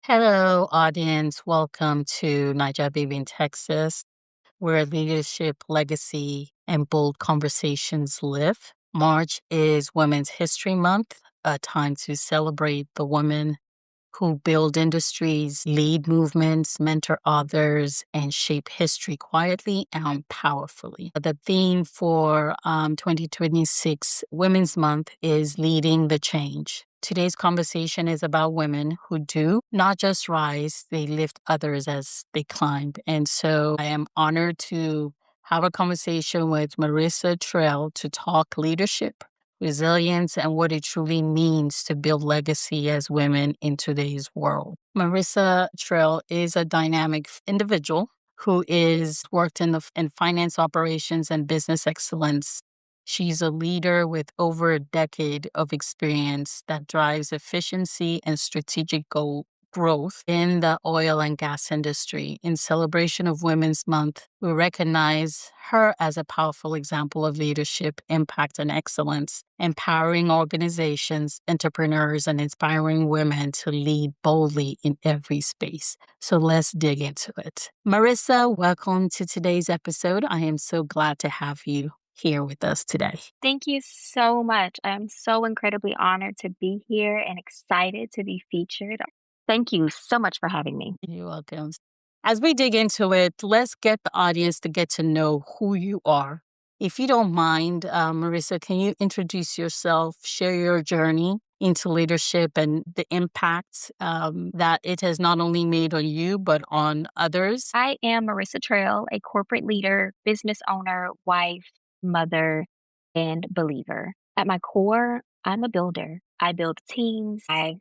Hello, audience. Welcome to Niger Baby in Texas, where leadership, legacy, and bold conversations live. March is Women's History Month, a time to celebrate the women who build industries, lead movements, mentor others, and shape history quietly and powerfully. The theme for 2026 Women's Month is Leading the Change. Today's conversation is about women who do not just rise, they lift others as they climb. And so I am honored to have a conversation with Marissa Trail to talk leadership, resilience, and what it truly means to build legacy as women in today's world. Marissa Trail is a dynamic individual who is worked in finance operations and business excellence. She's a leader with over a decade of experience that drives efficiency and strategic growth in the oil and gas industry. In celebration of Women's Month, we recognize her as a powerful example of leadership, impact, and excellence, empowering organizations, entrepreneurs, and inspiring women to lead boldly in every space. So let's dig into it. Marissa, welcome to today's episode. I am so glad to have you here with us today. Thank you so much. I am so incredibly honored to be here and excited to be featured. Thank you so much for having me. You're welcome. As we dig into it, let's get the audience to get to know who you are. If you don't mind, Marissa, can you introduce yourself, share your journey into leadership and the impact that it has not only made on you, but on others? I am Marissa Trail, a corporate leader, business owner, wife, mother, and believer. At my core, I'm a builder. I build teams, I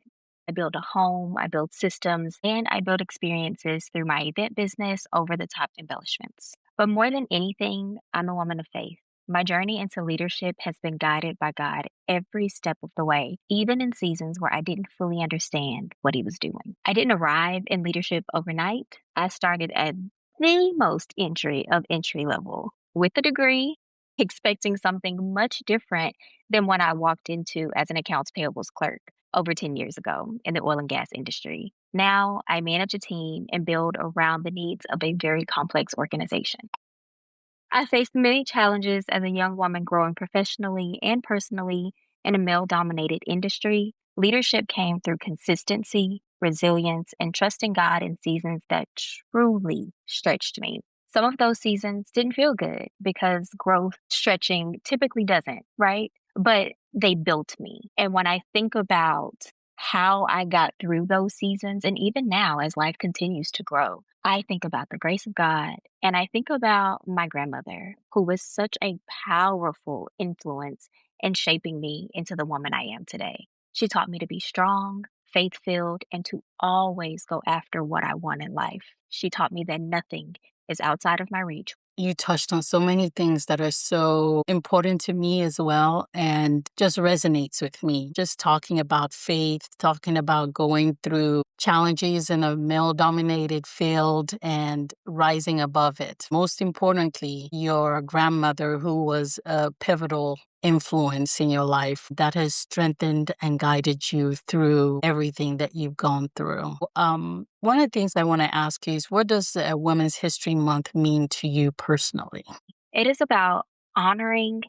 build a home, I build systems, and I build experiences through my event business, over the top embellishments. But more than anything, I'm a woman of faith. My journey into leadership has been guided by God every step of the way, even in seasons where I didn't fully understand what He was doing. I didn't arrive in leadership overnight. I started at the most entry of entry level with a degree, expecting something much different than what I walked into as an accounts payables clerk over 10 years ago in the oil and gas industry. Now I manage a team and build around the needs of a very complex organization. I faced many challenges as a young woman growing professionally and personally in a male dominated industry. Leadership came through consistency, resilience, and trusting God in seasons that truly stretched me. Some of those seasons didn't feel good because growth stretching typically doesn't, right? But they built me. And when I think about how I got through those seasons, and even now as life continues to grow, I think about the grace of God and I think about my grandmother, who was such a powerful influence in shaping me into the woman I am today. She taught me to be strong, faith filled, and to always go after what I want in life. She taught me that nothing is outside of my reach. You touched on so many things that are so important to me as well and just resonates with me. Just talking about faith, talking about going through challenges in a male dominated field and rising above it. Most importantly, your grandmother, who was a pivotal influence in your life that has strengthened and guided you through everything that you've gone through. One of the things I want to ask you is, what does Women's History Month mean to you personally? It is about honoring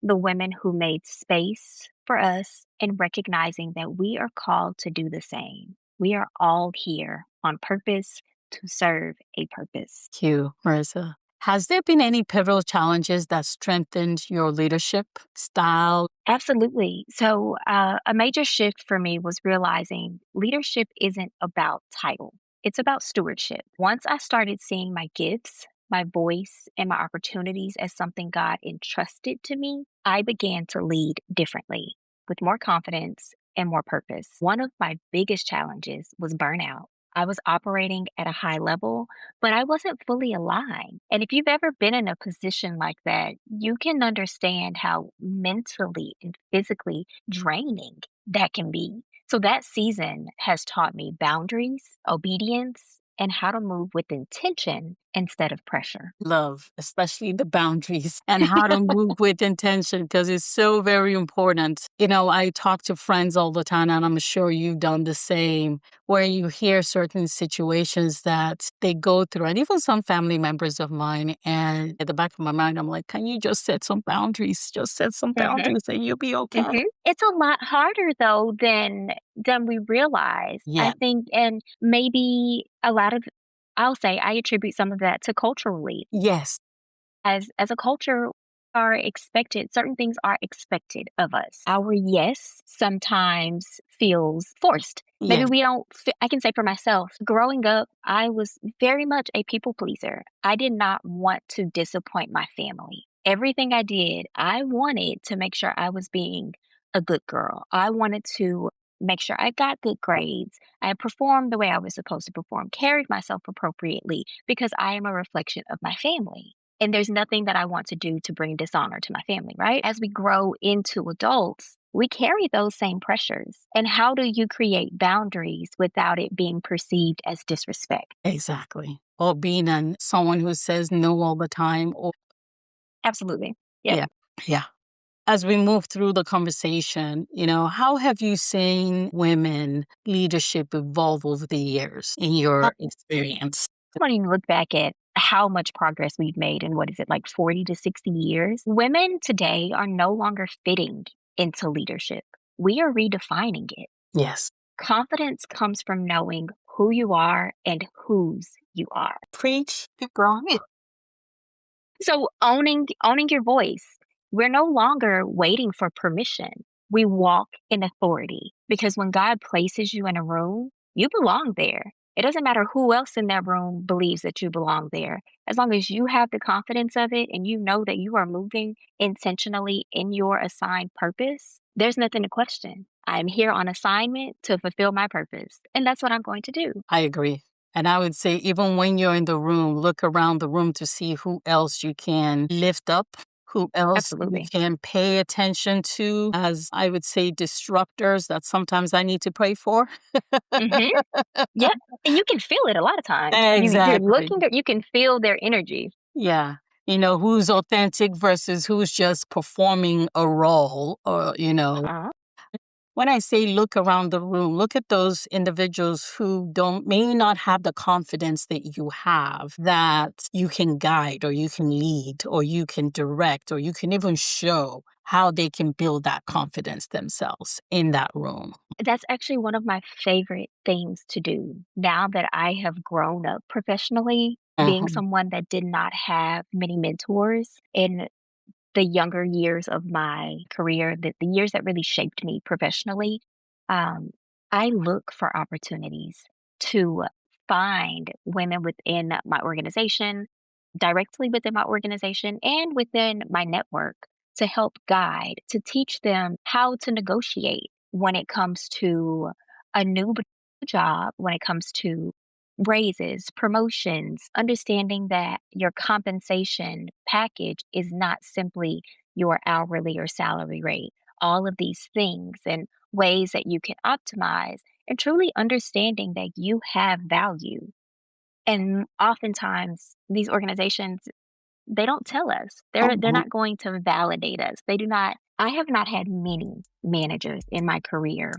the women who made space for us and recognizing that we are called to do the same. We are all here on purpose to serve a purpose. Thank you, Marissa. Has there been any pivotal challenges that strengthened your leadership style? Absolutely. So, a major shift for me was realizing leadership isn't about title, it's about stewardship. Once I started seeing my gifts, my voice, and my opportunities as something God entrusted to me, I began to lead differently with more confidence and more purpose. One of my biggest challenges was burnout. I was operating at a high level, but I wasn't fully aligned. And if you've ever been in a position like that, you can understand how mentally and physically draining that can be. So that season has taught me boundaries, obedience, and how to move with intention instead of pressure. Love, especially the boundaries and how to move with intention because it's so very important. I talk to friends all the time, and I'm sure you've done the same, where you hear certain situations that they go through, and even some family members of mine. And at the back of my mind, I'm like, can you just set some boundaries? Just set some Mhm, boundaries and you'll be okay. mhm. It's a lot harder though than we realize. I Yeah. think, and maybe a lot of, I'll say I attribute some of that to culturally. Yes. As a culture, are expected certain things are expected of us. Our yes sometimes feels forced. Maybe Yes. we don't I can say for myself, growing up, I was very much a people pleaser. I did not want to disappoint my family. Everything I did, I wanted to make sure I was being a good girl. I wanted to make sure I got good grades. I performed the way I was supposed to perform, carried myself appropriately because I am a reflection of my family. And there's nothing that I want to do to bring dishonor to my family, right? As we grow into adults, we carry those same pressures. And how do you create boundaries without it being perceived as disrespect? Exactly. Or being someone who says no all the time. Or Absolutely. Yep. yeah. Yeah. As we move through the conversation, how have you seen women leadership evolve over the years in I your experience? don't even look back at how much progress we've made in what is it, like 40 to 60 years. Women today are no longer fitting into leadership. We are redefining it. Yes. Confidence comes from knowing who you are and whose you are. Preach. Keep going. So owning your voice. We're no longer waiting for permission. We walk in authority because when God places you in a room, you belong there. It doesn't matter who else in that room believes that you belong there. As long as you have the confidence of it and you know that you are moving intentionally in your assigned purpose, there's nothing to question. I'm here on assignment to fulfill my purpose, and that's what I'm going to do. I agree. And I would say, even when you're in the room, look around the room to see who else you can lift up, who else you Absolutely. can pay attention to, as I would say, disruptors that sometimes I need to pray for. Mhm. Yep, and you can feel it a lot of times. You're Exactly. looking at, you can feel their energy. Yeah. Who's authentic versus who's just performing a role, or. Uh-huh. When I say look around the room, look at those individuals who may not have the confidence that you have, that you can guide or you can lead or you can direct or you can even show how they can build that confidence themselves in that room. That's actually one of my favorite things to do now that I have grown up professionally, being Mhm. someone that did not have many mentors in the younger years of my career, the years that really shaped me professionally. um, I look for opportunities to find women within my organization, directly within my organization, and within my network to help guide, to teach them how to negotiate when it comes to a new job, when it comes to raises, promotions, understanding that your compensation package is not simply your hourly or salary rate. All of these things and ways that you can optimize, and truly understanding that you have value. And oftentimes, these organizations, they don't tell us. They're Mhm. not going to validate us. They do not. I have not had many managers in my career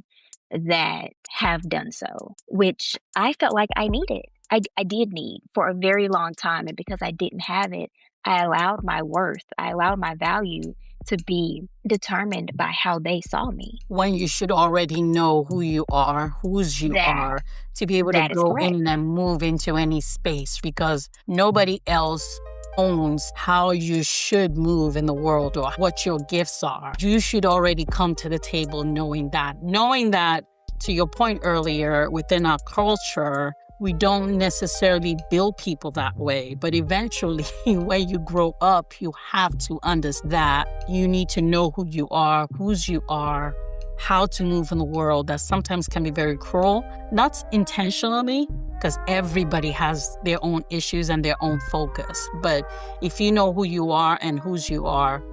that have done so, which I felt like I needed. I did need for a very long time, and because I didn't have it, I allowed my worth, I allowed my value to be determined by how they saw me. When you should already know who you are, whose you That are, to be able to that is go correct. in and move into any space because nobody else owns how you should move in the world or what your gifts are. You should already come to the table knowing that. Knowing that, to your point earlier, within our culture, we don't necessarily build people that way, but eventually, when you grow up, you have to understand that you need to know who you are, whose you are, how to move in the world that sometimes can be very cruel, not intentionally, because everybody has their own issues and their own focus. But if you know who you are and whose you are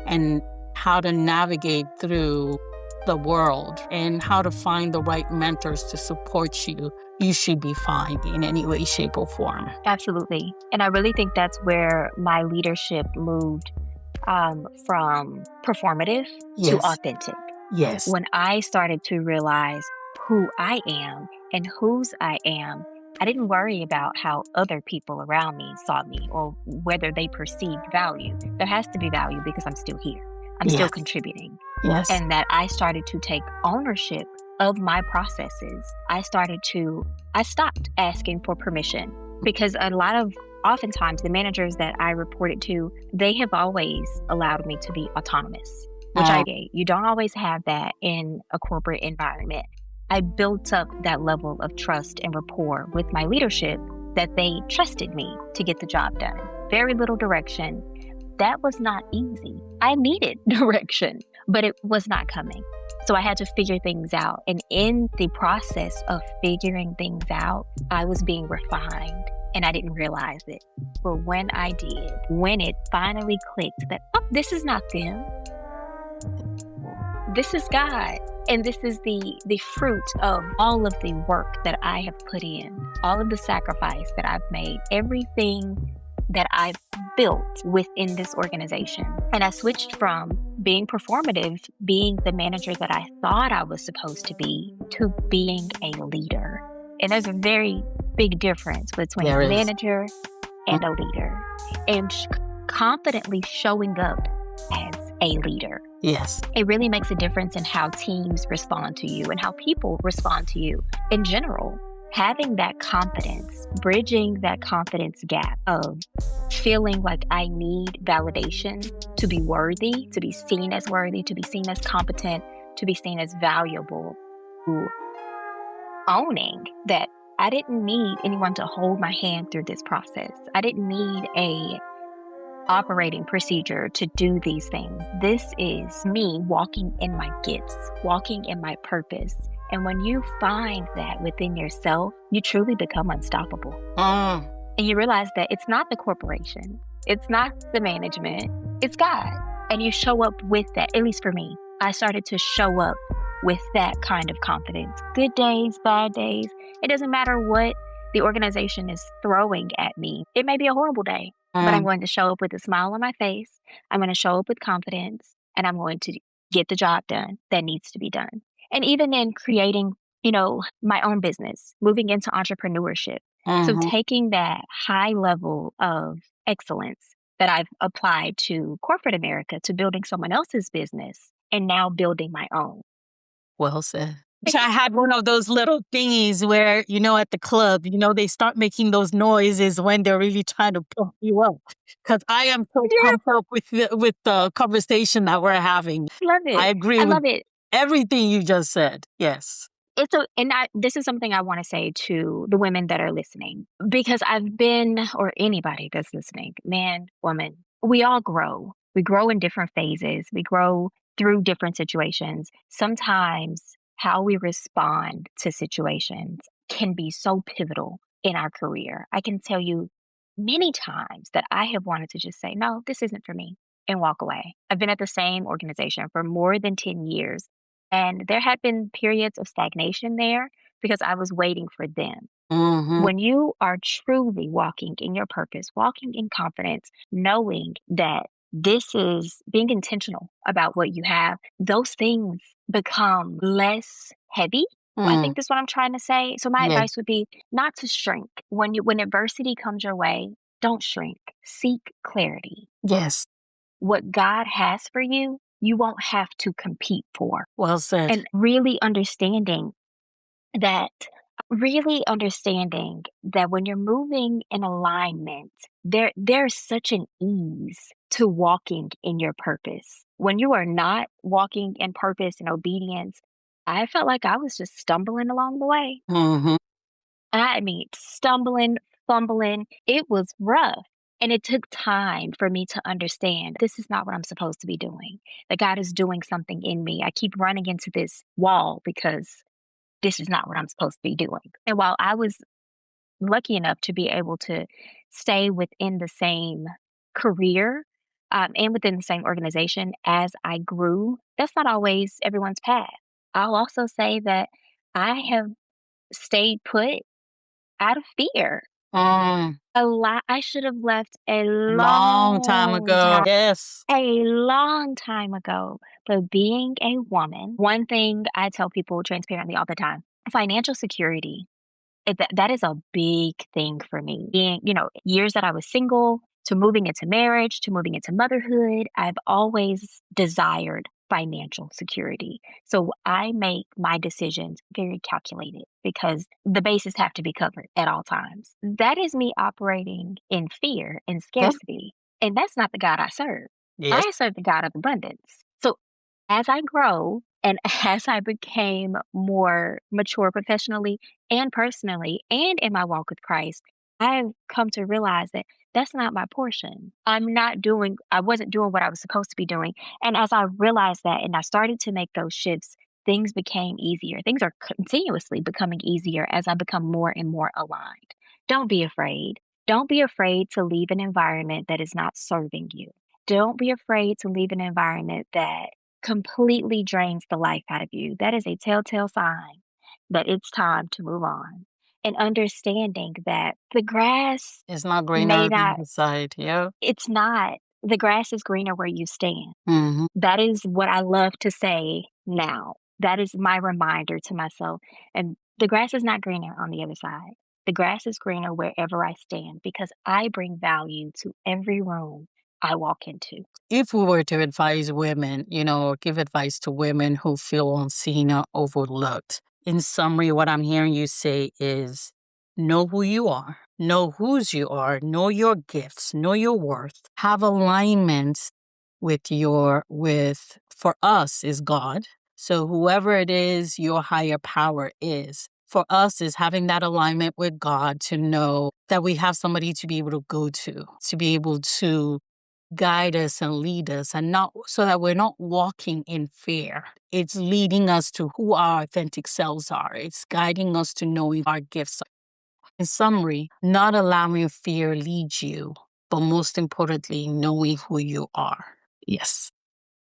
and how to navigate through the world and how to find the right mentors to support you, you should be fine in any way, shape, or form. Absolutely. And I really think that's where my leadership moved from performative to Yes. authentic. Yes. When I started to realize who I am and whose I am, I didn't worry about how other people around me saw me or whether they perceived value. There has to be value because I'm still here. I'm still Yes. contributing. Yes. And that I started to take ownership of my processes. I stopped asking for permission because oftentimes the managers that I reported to, they have always allowed me to be autonomous, which I get. You don't always have that in a corporate environment. I built up that level of trust and rapport with my leadership that they trusted me to get the job done. Very little direction. That was not easy. I needed direction, but it was not coming. So I had to figure things out. And in the process of figuring things out, I was being refined and I didn't realize it. But when I did, when it finally clicked that, oh, this is not them. This is God. And this is the fruit of all of the work that I have put in, all of the sacrifice that I've made, everything that I've built within this organization. And I switched from being performative, being the manager that I thought I was supposed to be, to being a leader. And there's a very big difference between a manager and a leader, and confidently showing up as a leader. Yes. It really makes a difference in how teams respond to you and how people respond to you in general. Having that confidence, bridging that confidence gap of feeling like I need validation to be worthy, to be seen as worthy, to be seen as competent, to be seen as valuable, to owning that I didn't need anyone to hold my hand through this process. I didn't need a operating procedure to do these things. This is me walking in my gifts, walking in my purpose. And when you find that within yourself, you truly become unstoppable. And you realize that it's not the corporation, it's not the management, it's God. And you show up with that, at least for me. I started to show up with that kind of confidence. Good days, bad days. It doesn't matter what the organization is throwing at me. It may be a horrible day, but I'm going to show up with a smile on my face. I'm going to show up with confidence, and I'm going to get the job done that needs to be done. And even in creating, my own business, moving into entrepreneurship. So taking that high level of excellence that I've applied to corporate America to building someone else's business and now building my own. Well said. I had one of those little thingies where, at the club, they start making those noises when they're really trying to pump you up. Because I am so pumped up with the conversation that we're having. Love it. I agree I with love it. everything you just said. Yes. This is something I want to say to the women that are listening, because or anybody that's listening, man, woman, we all grow. We grow in different phases. We grow through different situations. Sometimes how we respond to situations can be so pivotal in our career. I can tell you many times that I have wanted to just say, no, this isn't for me, and walk away. I've been at the same organization for more than 10 years. And there had been periods of stagnation there because I was waiting for them. When you are truly walking in your purpose, walking in confidence, knowing that this is being intentional about what you have, those things become less heavy. I think that's what I'm trying to say. So my advice would be not to shrink. When adversity comes your way, don't shrink. Seek clarity. Yes. What God has for you, you won't have to compete for. Well said. And really understanding that when you're moving in alignment, there's such an ease to walking in your purpose. When you are not walking in purpose and obedience, I felt like I was just stumbling along the way. I mean, stumbling, fumbling. It was rough. And it took time for me to understand this is not what I'm supposed to be doing. That God is doing something in me. I keep running into this wall because this is not what I'm supposed to be doing. And while I was lucky enough to be able to stay within the same career and within the same organization, as I grew That's not always everyone's path. I'll also say that I have stayed put out of fear. Mm, A lot I should have left long time ago. Yes. a long time ago. But being a woman, one thing I tell people transparently all the time, financial security. That is a big thing for me. Being, years that I was single, to moving into marriage, to moving into motherhood, I've always desired financial security. So I make my decisions very calculated because the bases have to be covered at all times. That is me operating in fear and Okay. scarcity. And that's not the God I serve. Yes. I serve the God of abundance. So as I grow and as I became more mature professionally, and personally and in my walk with Christ, I've come to realize that that's not my portion. I wasn't doing what I was supposed to be doing. And as I realized that and I started to make those shifts, things became easier. Things are continuously becoming easier as I become more and more aligned. Don't be afraid. Don't be afraid to leave an environment that is not serving you. Don't be afraid to leave an environment that completely drains the life out of you. That is a telltale sign that it's time to move on. And understanding that the grass It's not greener may on the not, other side. Yeah. it's not, the grass is greener where you stand. Hmm. That is what I love to say now. That is my reminder to myself. And the grass is not greener on the other side. The grass is greener wherever I stand because I bring value to every room I walk into. If we were to advise women, or give advice to women who feel unseen or overlooked, in summary, what I'm hearing you say is know who you are, know whose you are, know your gifts, know your worth, have alignment for us is God. So whoever it is your higher power is. For us is having that alignment with God to know that we have somebody to be able to go to be able to guide us and lead us, and not so that we're not walking in fear. It's leading us to who our authentic selves are. It's guiding us to knowing our gifts. In summary, not allowing fear lead you, but most importantly, knowing who you are. Yes.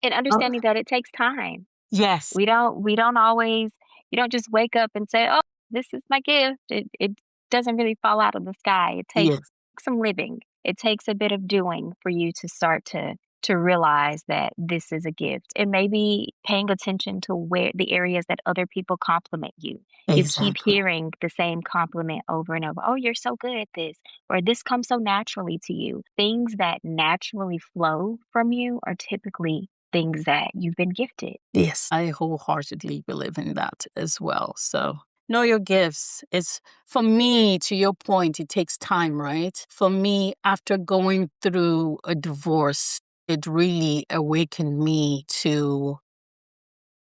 And Oh, understanding that it takes time. yes. We don't always you don't just wake up and say, "Oh, this is my gift." It doesn't really fall out of the sky. It takes Yes. some living. It takes a bit of doing for you to start to realize that this is a gift. And maybe paying attention to where the areas that other people compliment you. You keep Exactly. hearing the same compliment over and over. "Oh, you're so good at this," or "This comes so naturally to you." Things that naturally flow from you are typically things that you've been gifted. Yes. I wholeheartedly believe in that as well. So know your gifts. It's for me, to your point, it takes time, right? For me, after going through a divorce, it really awakened me to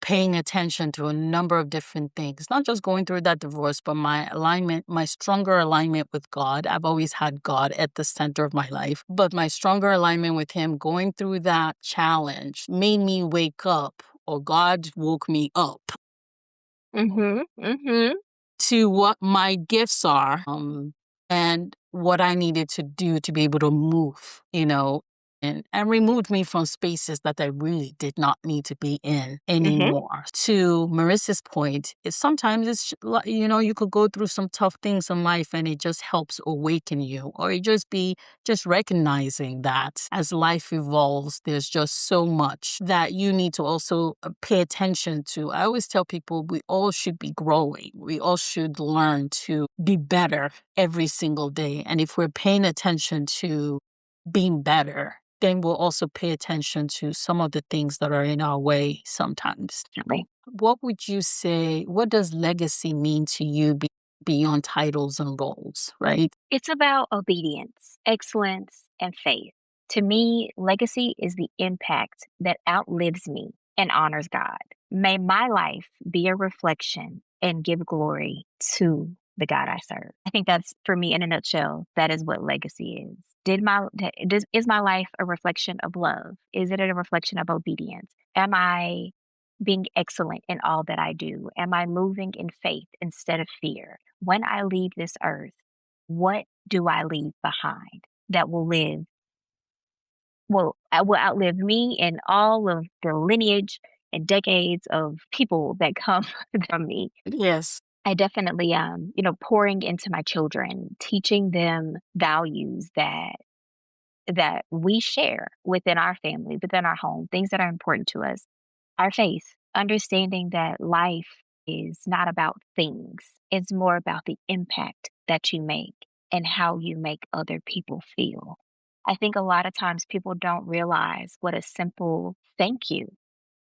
paying attention to a number of different things, not just going through that divorce, but my alignment, my stronger alignment with God. I've always had God at the center of my life, but my stronger alignment with Him going through that challenge made me wake up, or God woke me up Mhm, mhm, to what my gifts are, and what I needed to do to be able to move, and removed me from spaces that I really did not need to be in mhm, anymore. To Marissa's point, sometimes you could go through some tough things in life and it just helps awaken you, or it just be just recognizing that as life evolves, there's just so much that you need to also pay attention to. I always tell people we all should be growing. We all should learn to be better every single day. And if we're paying attention to being better, then we'll also pay attention to some of the things that are in our way sometimes. definitely. What would you say, what does legacy mean to you beyond titles and roles, right? It's about obedience, excellence, and faith. To me, legacy is the impact that outlives me and honors God. May my life be a reflection and give glory to the God I serve. I think that's for me in a nutshell. That is what legacy is. Is my life a reflection of love? Is it a reflection of obedience? Am I being excellent in all that I do? Am I moving in faith instead of fear? When I leave this earth, what do I leave behind that will outlive me and all of the lineage and decades of people that come from me. Yes. I definitely, pouring into my children, teaching them values that we share within our family, within our home, things that are important to us. Our faith, understanding that life is not about things, it's more about the impact that you make and how you make other people feel. I think a lot of times people don't realize what a simple thank you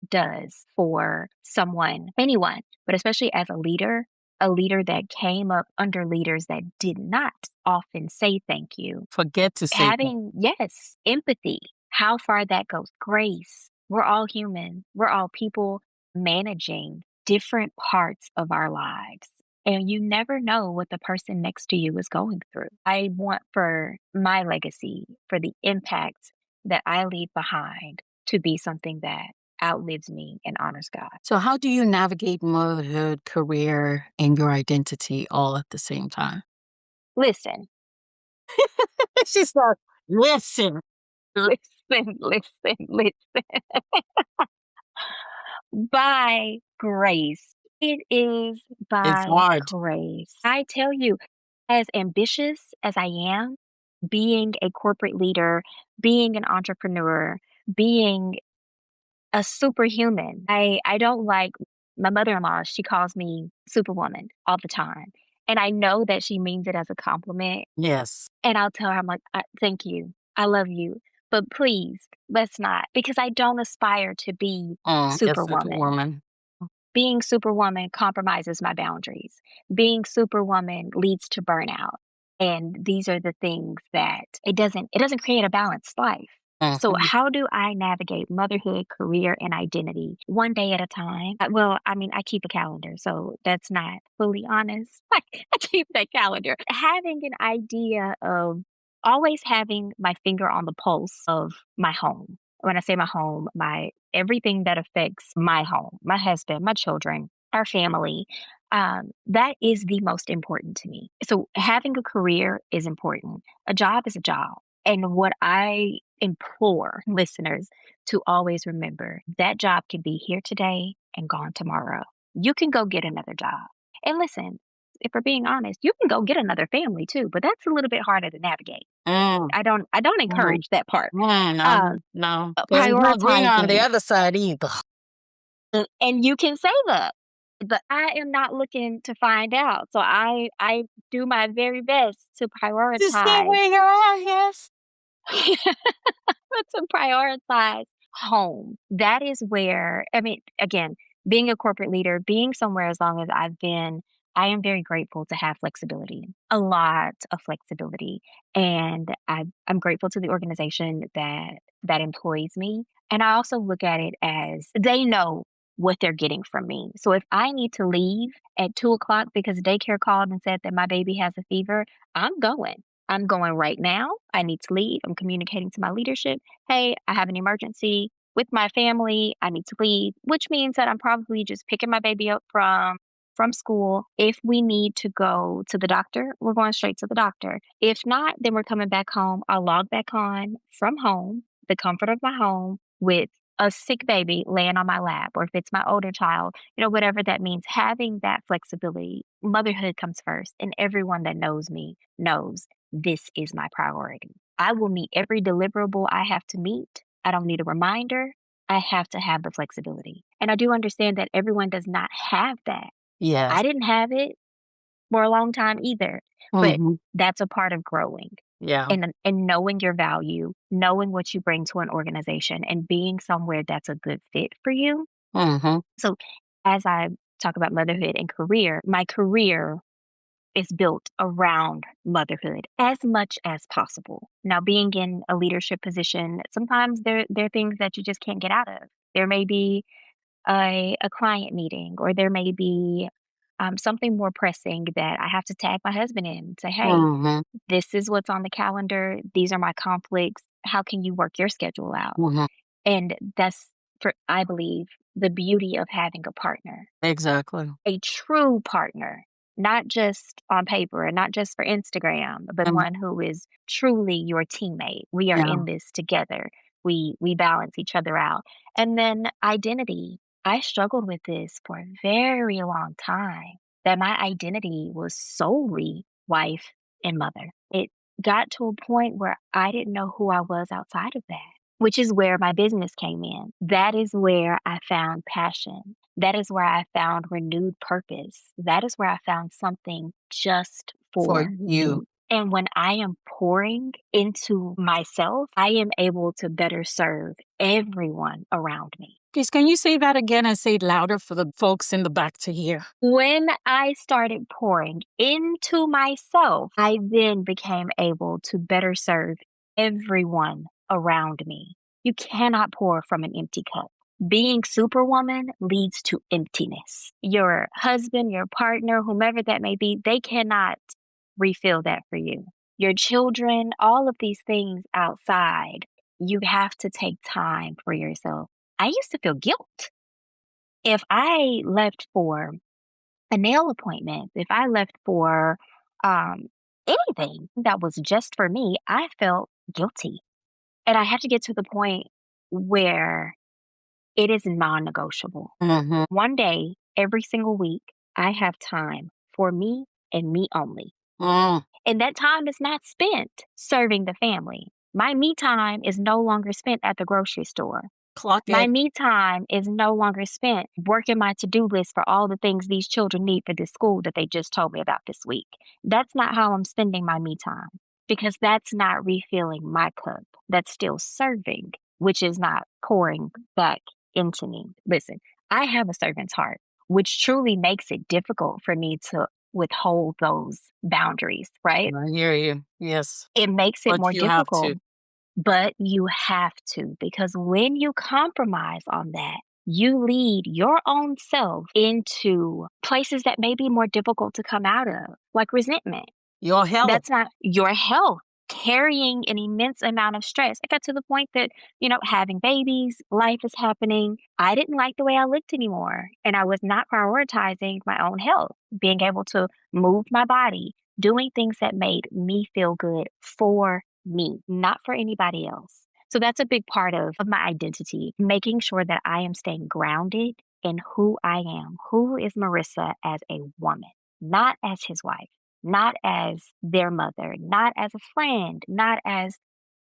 does for someone, anyone, but especially as a leader that came up under leaders that did not often say thank you. Forget to say that. Having, yes, empathy, how far that goes, grace. We're all human, we're all people managing different parts of our lives. And you never know what the person next to you is going through. I want for my legacy, for the impact that I leave behind to be something that outlives me and honors God. So, how do you navigate motherhood, career, and your identity all at the same time? Listen, She's like, listen. listen. By grace. It is It's by hard. grace. I tell you, as ambitious as I am, being a corporate leader, being an entrepreneur, being a superhuman. I don't like my mother-in-law, she calls me superwoman all the time. And I know that she means it as a compliment. Yes. And I'll tell her, I'm like, thank you. I love you. But please, let's not, because I don't aspire to be Yes, superwoman. Superwoman. Being superwoman compromises my boundaries. Being superwoman leads to burnout. And these are the things that it doesn't create a balanced life. So Mhm. how do I navigate motherhood, career, and identity one day at a time? Well, I mean, I keep a calendar, so that's not fully honest. I keep that calendar. Having an idea of always having my finger on the pulse of my home. When I say my home, my everything that affects my home, my husband, my children, our family, that is the most important to me. So having a career is important. A job is a job. And what I implore listeners to always remember, that job can be here today and gone tomorrow. You can go get another job. And listen, if we're being honest, you can go get another family too, but that's a little bit harder to navigate. Mm, I don't mm, encourage that part. no, no. There's no green on the Prioritizing, other side either. and you can say that, but I am not looking to find out. So I do my very best to To stay prioritize where you are, yes. to prioritize home. That is where, I mean, again, being a corporate leader, being somewhere as long as I've been, I am very grateful to have flexibility, a lot of flexibility. And I'm grateful to the organization that employs me. And I also look at it as they know what they're getting from me. So if I need to leave at 2 o'clock because daycare called and said that my baby has a fever, I'm going. I'm going right now. I need to leave. I'm communicating to my leadership, hey, I have an emergency with my family. I need to leave, which means that I'm probably just picking my baby up from school. If we need to go to the doctor, we're going straight to the doctor. If not, then we're coming back home. I'll log back on from home, the comfort of my home, with a sick baby laying on my lap, or if it's my older child, whatever that means, having that flexibility. Motherhood comes first, and everyone that knows me knows this is my priority. I will meet every deliverable I have to meet. I don't need a reminder. I have to have the flexibility. And I do understand that everyone does not have that. Yes. I didn't have it for a long time either, but Mhm. that's a part of growing Yeah. and knowing your value, knowing what you bring to an organization and being somewhere that's a good fit for you. Mhm. So as I talk about motherhood and career, my career is built around motherhood as much as possible. Now, being in a leadership position, sometimes there are things that you just can't get out of. There may be a client meeting, or there may be something more pressing that I have to tag my husband in and say, hey, Mhm. this is what's on the calendar. These are my conflicts. How can you work your schedule out? Mhm. And that's, for I believe, the beauty of having a partner, Exactly. a true partner, not just on paper and not just for Instagram, but Mm, one who is truly your teammate. We are yeah. in this together. We balance each other out. And then identity. I struggled with this for a very long time, that my identity was solely wife and mother. It got to a point where I didn't know who I was outside of that, which is where my business came in. That is where I found passion. That is where I found renewed purpose. That is where I found something just For for me. you. And when I am pouring into myself, I am able to better serve everyone around me. Please, can you say that again and say it louder for the folks in the back to hear? When I started pouring into myself, I then became able to better serve everyone around me. You cannot pour from an empty cup. Being superwoman leads to emptiness. Your husband, your partner, whomever that may be, they cannot refill that for you. Your children, all of these things outside, you have to take time for yourself. I used to feel guilt if I left for a nail appointment, if I left for um, anything that was just for me, I felt guilty. And I had to get to the point where it is non negotiable. Mm-hmm. One day, every single week, I have time for me and me only. Mm, And that time is not spent serving the family. My me time is no longer spent at the grocery store. clock My it. me time is no longer spent working my to-do list for all the things these children need for this school that they just told me about this week. That's not how I'm spending my me time because that's not refilling my cup. That's still serving, which is not pouring back into me. Listen, I have a servant's heart, which truly makes it difficult for me to withhold those boundaries, right? I hear you. Yes. It makes it But more you have difficult, to. but you have to, because when you compromise on that, you lead your own self into places that may be more difficult to come out of, like resentment. Your health. That's not your health. Carrying an immense amount of stress. It got to the point that, having babies, life is happening. I didn't like the way I looked anymore. And I was not prioritizing my own health, being able to move my body, doing things that made me feel good for me, not for anybody else. So that's a big part of my identity, making sure that I am staying grounded in who I am. Who is Marissa as a woman, not as his wife, not as their mother, not as a friend, not as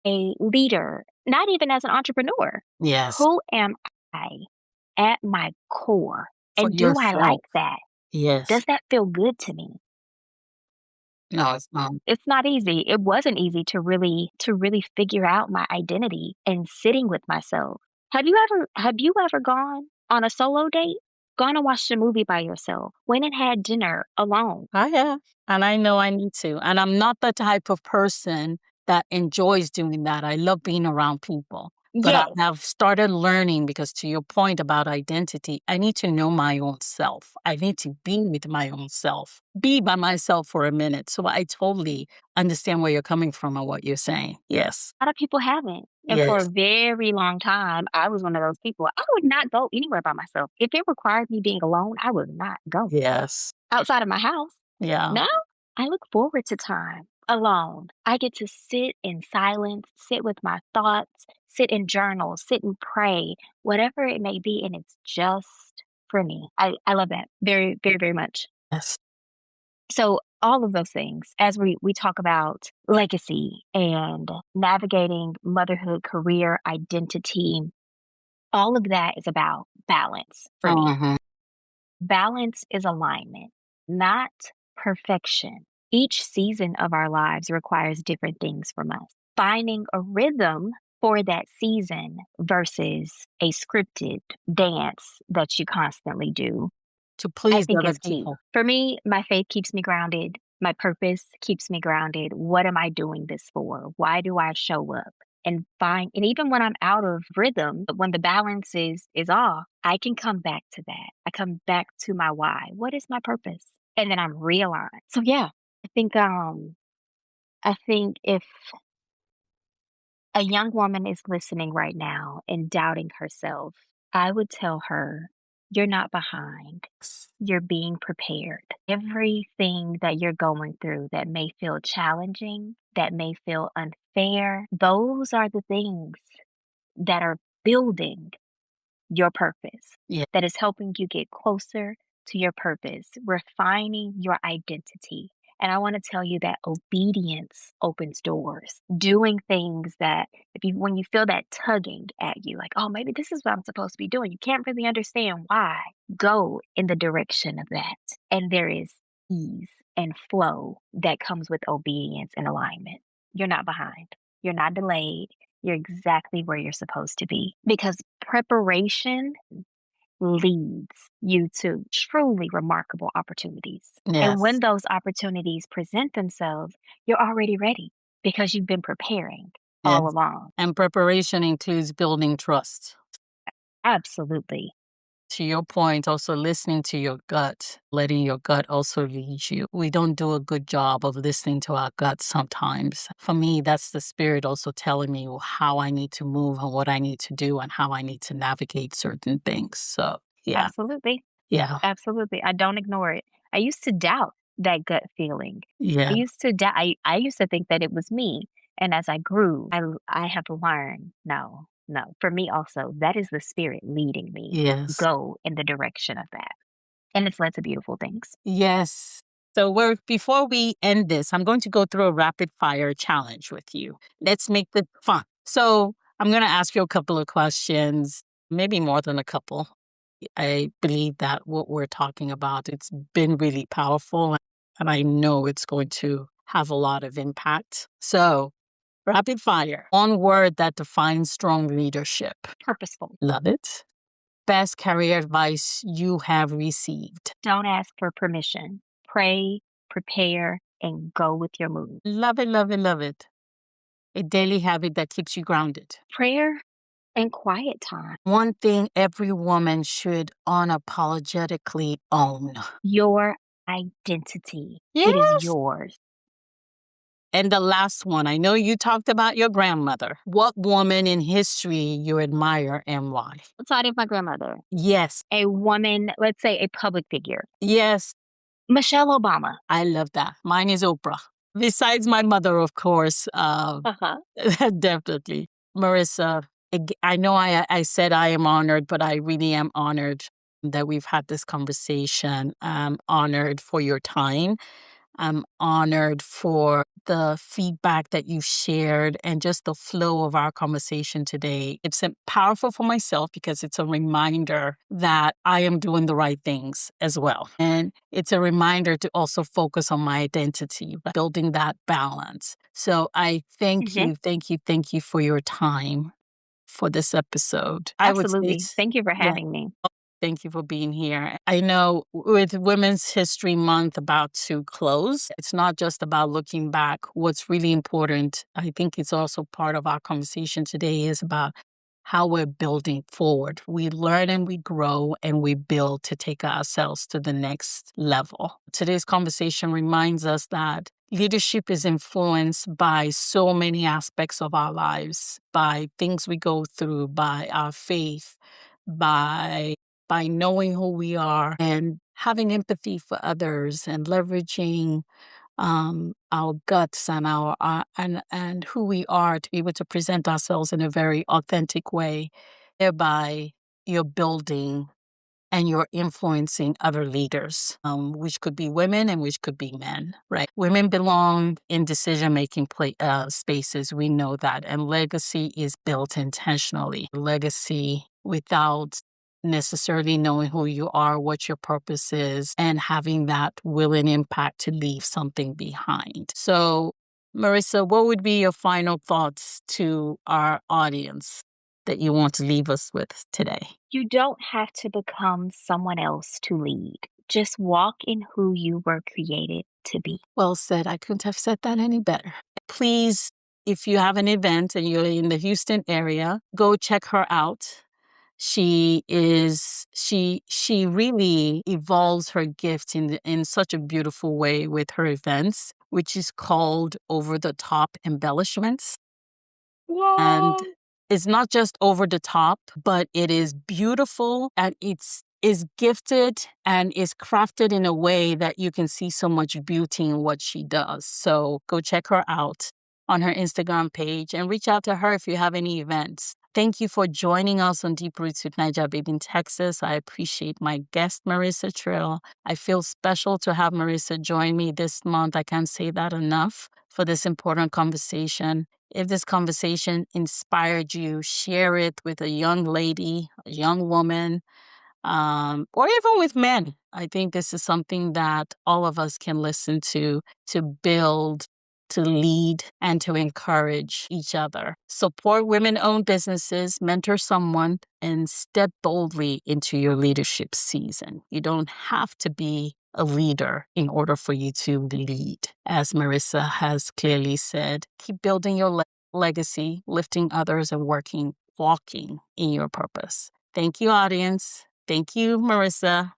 a leader, not even as an entrepreneur. Yes. Who am I at my core? For And do I yourself. like that? Yes. Does that feel good to me? No, it's not. It's not easy. It wasn't easy to really figure out my identity and sitting with myself. Have you ever gone on a solo date? Gone and watched a movie by yourself? Went and had dinner alone? I have. And I know I need to. And I'm not the type of person that enjoys doing that. I love being around people. But I Yes. have started learning because to your point about identity, I need to know my own self. I need to be with my own self, be by myself for a minute. So I totally understand where you're coming from and what you're saying. Yes. A lot of people haven't. And for a Yes. very long time, I was one of those people. I would not go anywhere by myself. If it required me being alone, I would not go Yes. outside of my house. Yeah. Now, I look forward to time alone. I get to sit in silence, sit with my thoughts, sit and journal, sit and pray, whatever it may be. And it's just for me. I love that very, very, very much. Yes. So all of those things, as we talk about legacy and navigating motherhood, career, identity, all of that is about balance for me. Hmm. Balance is alignment, not perfection. Each season of our lives requires different things from us. Finding a rhythm for that season versus a scripted dance that you constantly do, To I please think other is key. people. For me, my faith keeps me grounded. My purpose keeps me grounded. What am I doing this for? Why do I show up? And even when I'm out of rhythm, when the balance is off, I can come back to that. I come back to my why. What is my purpose? And then I'm realigned. So yeah, I think if a young woman is listening right now and doubting herself, I would tell her, you're not behind. You're being prepared. Everything that you're going through that may feel challenging, that may feel unfair, those are the things that are building your purpose, Yeah. that is helping you get closer to your purpose, refining your identity. And I want to tell you that obedience opens doors. Doing things that when you feel that tugging at you, like, oh, maybe this is what I'm supposed to be doing, you can't really understand why. Go in the direction of that. And there is ease and flow that comes with obedience and alignment. You're not behind. You're not delayed. You're exactly where you're supposed to be because preparation leads you to truly remarkable opportunities. And when Yes. those opportunities present themselves, you're already ready because you've been preparing all Yes. along. And preparation includes building trust. Absolutely. To your point, also listening to your gut, letting your gut also lead you. We don't do a good job of listening to our gut sometimes. For me, that's the spirit also telling me how I need to move and what I need to do and how I need to navigate certain things. So, yeah, Absolutely. yeah, Absolutely. I don't ignore it. I used to doubt that gut feeling. I yeah, used to doubt, I used to think that it was me. And as I grew, I have learned no, no. For me also, that is the spirit leading me. yes, Go in the direction of that. And it's led to beautiful things. yes. So, before we end this, I'm going to go through a rapid fire challenge with you. Let's make this fun. So, I'm going to ask you a couple of questions, maybe more than a couple. I believe that what we're talking about, it's been really powerful and I know it's going to have a lot of impact. So, rapid fire. One word that defines strong leadership. Purposeful. Love it. Best career advice you have received. Don't ask for permission. Pray, prepare, and go with your mood. Love it, love it, love it. A daily habit that keeps you grounded. Prayer and quiet time. One thing every woman should unapologetically own. Your identity. It is Yes. yours. And the last one, I know you talked about your grandmother. What woman in history you admire and why? Outside of my grandmother, Yes, a woman, let's say a public figure, yes, Michelle Obama. I love that. Mine is Oprah. Besides my mother, of course, Uh-huh. definitely. Marissa, I know I said I am honored, but I really am honored that we've had this conversation. I'm honored for your time. I'm honored for the feedback that you shared and just the flow of our conversation today. It's powerful for myself because it's a reminder that I am doing the right things as well. And it's a reminder to also focus on my identity, building that balance. So I Hmm. thank you for your time for this episode. I would say Absolutely. it's, Thank you for yeah. having me. Thank you for being here. I know with Women's History Month about to close, it's not just about looking back. What's really important, I think it's also part of our conversation today, is about how we're building forward. We learn and we grow and we build to take ourselves to the next level. Today's conversation reminds us that leadership is influenced by so many aspects of our lives, by things we go through, by our faith, by knowing who we are and having empathy for others and leveraging our guts and and who we are to be able to present ourselves in a very authentic way. Thereby, you're building and you're influencing other leaders, which could be women and which could be men, right? Women belong in decision-making spaces. We know that. And legacy is built intentionally. Legacy without necessarily knowing who you are, what your purpose is, and having that will and impact to leave something behind. So, Marissa, what would be your final thoughts to our audience that you want to leave us with today? You don't have to become someone else to lead. Just walk in who you were created to be. Well said. I couldn't have said that any better. Please, if you have an event and you're in the Houston area, go check her out. She really evolves her gift in such a beautiful way with her events, which is called over the top embellishments. And Whoa. it's not just over the top, but it is beautiful and it's is gifted and is crafted in a way that you can see so much beauty in what she does. So go check her out on her Instagram page and reach out to her if you have any events. Thank you for joining us on Deep Roots with Niger Baby in Texas. I appreciate my guest, Marissa Trail. I feel special to have Marissa join me this month. I can't say that enough for this important conversation. If this conversation inspired you, share it with a young lady, a young woman, or even with men. I think this is something that all of us can listen to build, to lead, and to encourage each other. Support women-owned businesses, mentor someone, and step boldly into your leadership season. You don't have to be a leader in order for you to lead. As Marissa has clearly said, keep building your legacy, lifting others, and walking in your purpose. Thank you, audience. Thank you, Marissa.